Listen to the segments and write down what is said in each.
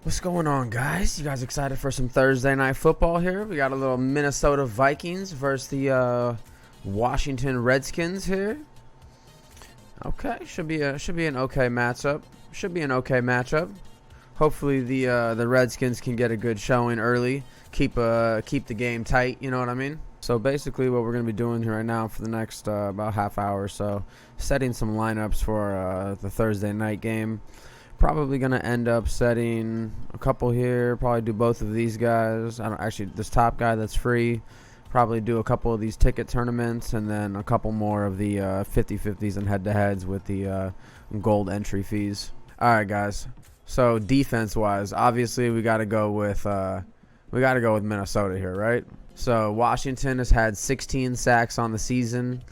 What's going on, guys? You guys excited for some Thursday night football here? We got a little Minnesota Vikings versus the Washington Redskins here. Okay, should be an okay matchup. Hopefully the Redskins can get a good showing early. Keep the game tight. You know what I mean? So basically, what we're gonna be doing here right now for the next about half hour or so, setting some lineups for the Thursday night game. Probably gonna end up setting a couple here. Probably do both of these guys. I don't actually this top guy that's free. Probably do a couple of these ticket tournaments and then a couple more of the 50-50s and head-to-heads with the gold entry fees. All right, guys. So defense-wise, obviously we got to go with Minnesota here, right? So Washington has had 16 sacks on the season.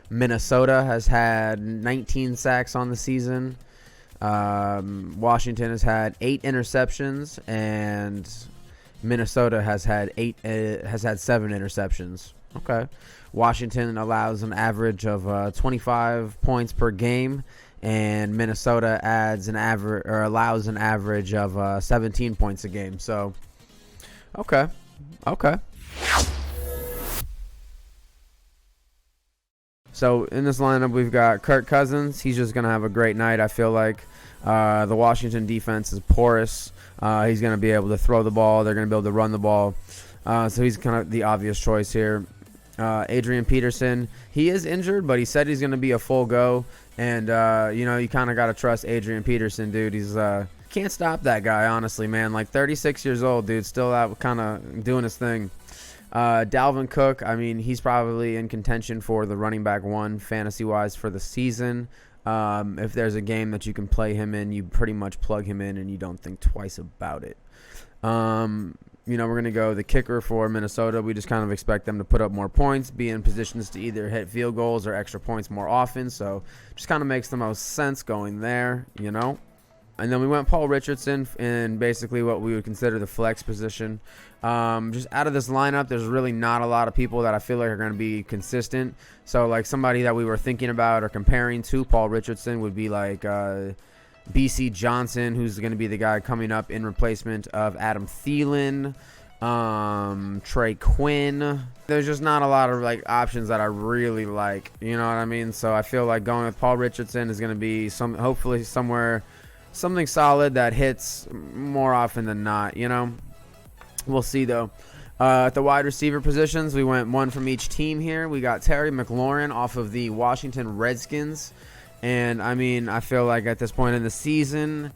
Minnesota has had 19 sacks on the season. Washington has had 8 interceptions, and Minnesota has had 7 interceptions. Okay, Washington allows an average of 25 points per game, and Minnesota allows an average of 17 points a game. So, okay. So in this lineup, we've got Kirk Cousins. He's just going to have a great night, I feel like. The Washington defense is porous. He's going to be able to throw the ball. They're going to be able to run the ball. So he's kind of the obvious choice here. Adrian Peterson, he is injured, but he said he's going to be a full go. And, you kind of got to trust Adrian Peterson, dude. He's can't stop that guy, honestly, man. Like 36 years old, dude, still out kind of doing his thing. Dalvin Cook, I mean, he's probably in contention for the running back 1 fantasy-wise for the season. If there's a game that you can play him in, you pretty much plug him in and you don't think twice about it. We're going to go the kicker for Minnesota. We just kind of expect them to put up more points, be in positions to either hit field goals or extra points more often. So just kind of makes the most sense going there, And then we went Paul Richardson in basically what we would consider the flex position. Just out of this lineup, there's really not a lot of people that I feel like are going to be consistent. So, like, somebody that we were thinking about or comparing to Paul Richardson would be like B.C. Johnson, who's going to be the guy coming up in replacement of Adam Thielen, Trey Quinn. There's just not a lot of like options that I really like. You know what I mean? So I feel like going with Paul Richardson is going to be hopefully something solid that hits more often than not, We'll see, though. At the wide receiver positions, we went one from each team here. We got Terry McLaurin off of the Washington Redskins. And, I mean, I feel like at this point in the season,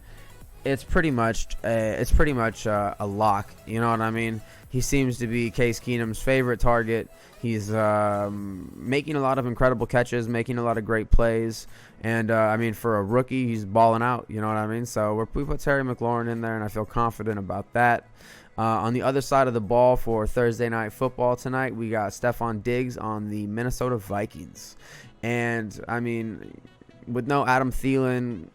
it's pretty much a lock. You know what I mean? He seems to be Case Keenum's favorite target. He's making a lot of incredible catches, making a lot of great plays. And, for a rookie, he's balling out. You know what I mean? So we put Terry McLaurin in there, and I feel confident about that. On the other side of the ball for Thursday Night Football tonight, we got Stephon Diggs on the Minnesota Vikings. And, with no Adam Thielen,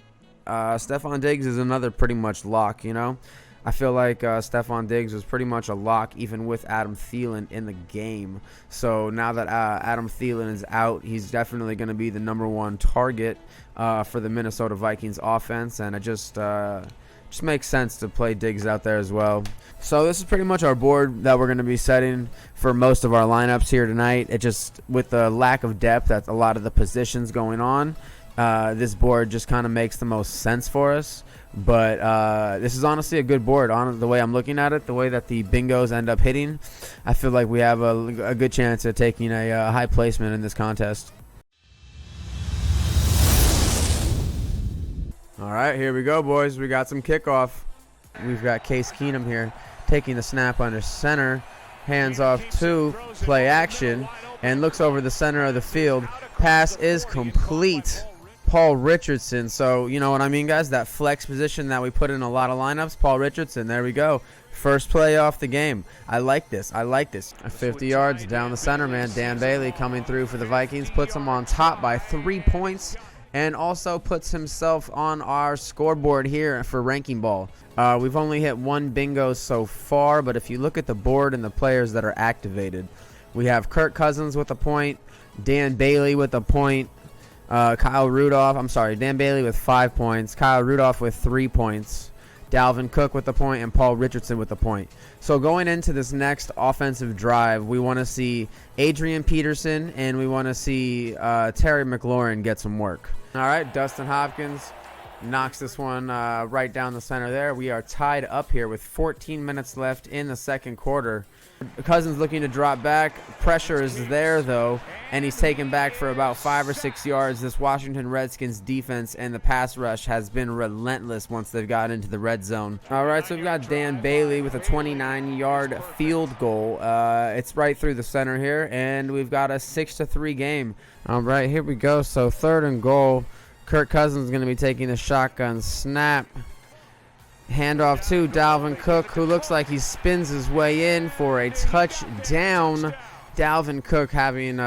Stephon Diggs is another pretty much lock, I feel like Stephon Diggs was pretty much a lock even with Adam Thielen in the game. So now that Adam Thielen is out, he's definitely going to be the number 1 target for the Minnesota Vikings offense. And it just makes sense to play Diggs out there as well. So this is pretty much our board that we're going to be setting for most of our lineups here tonight. It just, with the lack of depth at a lot of the positions going on, this board just kind of makes the most sense for us. But this is honestly a good board. On the way I'm looking at it, the way that the bingos end up hitting, I feel like we have a good chance of taking a high placement in this contest. All right, here we go, boys. We got some kickoff. We've got Case Keenum here taking the snap under center, hands off to play action, and looks over the center of the field. Pass is complete. Paul Richardson. So, you know what I mean, guys? That flex position that we put in a lot of lineups, Paul Richardson. There we go. First play off the game. I like this. 50 yards down the center, man. Dan Bailey coming through for the Vikings. Puts them on top by 3 points. And also puts himself on our scoreboard here for RankingBall. We've only hit 1 bingo so far, but if you look at the board and the players that are activated, we have Kirk Cousins with a point, Dan Bailey with a point, Dan Bailey with 5 points, Kyle Rudolph with 3 points, Dalvin Cook with the point, and Paul Richardson with the point. So going into this next offensive drive, we want to see Adrian Peterson and we want to see Terry McLaurin get some work. All right, Dustin Hopkins knocks this one right down the center there. We are tied up here with 14 minutes left in the second quarter. Cousins looking to drop back. Pressure is there, though, and he's taken back for about 5 or 6 yards. This Washington Redskins defense and the pass rush has been relentless once they've got into the red zone. All right, so we've got Dan Bailey with a 29-yard field goal. It's right through the center here, and we've got a 6-3 game. All right, here we go. So 3rd and goal. Kirk Cousins is going to be taking the shotgun snap. Handoff to Dalvin Cook, who looks like he spins his way in for a touchdown. Dalvin Cook having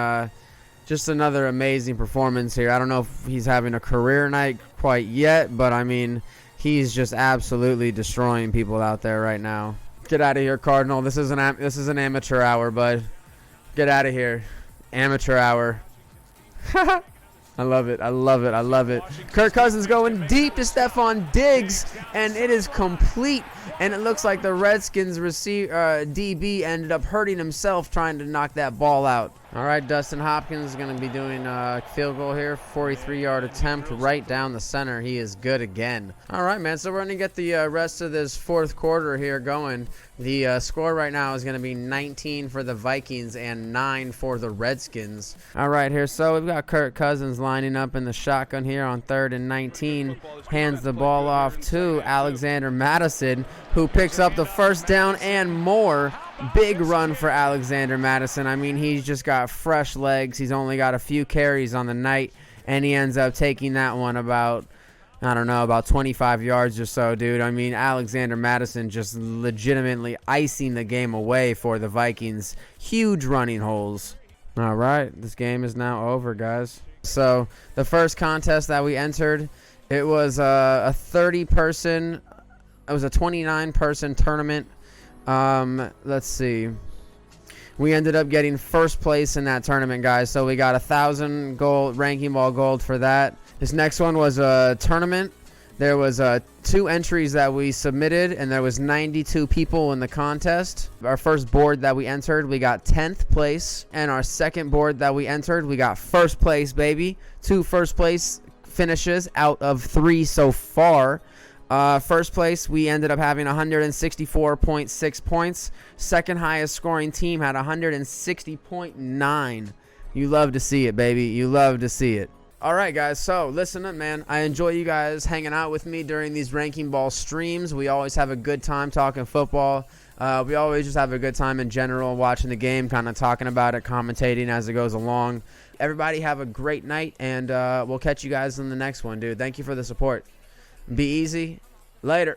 just another amazing performance here. I don't know if he's having a career night quite yet, but I mean, he's just absolutely destroying people out there right now. Get out of here, Cardinal. This is an amateur hour, bud. Get out of here. Amateur hour. I love it. I love it. I love it. Kirk Cousins going deep to Stephon Diggs, and it is complete. And it looks like the Redskins DB ended up hurting himself trying to knock that ball out. All right, Dustin Hopkins is going to be doing a field goal here. 43-yard attempt right down the center. He is good again. All right, man. So we're going to get the rest of this fourth quarter here going. The score right now is going to be 19 for the Vikings and 9 for the Redskins. All right, here. So we've got Kirk Cousins lining up in the shotgun here on 3rd and 19. Hands the ball off to Alexander Madison, who picks up the first down and more. Big run for Alexander Madison. I mean, he's just got fresh legs. He's only got a few carries on the night, and he ends up taking that one about, I don't know, about 25 yards or so, dude. I mean, Alexander Madison just legitimately icing the game away for the Vikings. Huge running holes. All right, this game is now over, guys. So the first contest that we entered, it was a 30-person, it was a 29-person tournament. Let's see. We ended up getting first place in that tournament, guys. So we got 1,000 gold, RankingBall gold for that. This next one was a tournament. There was 2 entries that we submitted, and there was 92 people in the contest. Our first board that we entered, we got 10th place. And our second board that we entered, we got first place, baby. 2 first place finishes out of 3 so far. First place, we ended up having 164.6 points. Second highest scoring team had 160.9. You love to see it, baby. You love to see it. All right, guys. So listen up, man. I enjoy you guys hanging out with me during these RankingBall streams. We always have a good time talking football. We always just have a good time in general watching the game, kind of talking about it, commentating as it goes along. Everybody have a great night, and we'll catch you guys in the next one, dude. Thank you for the support. Be easy. Later.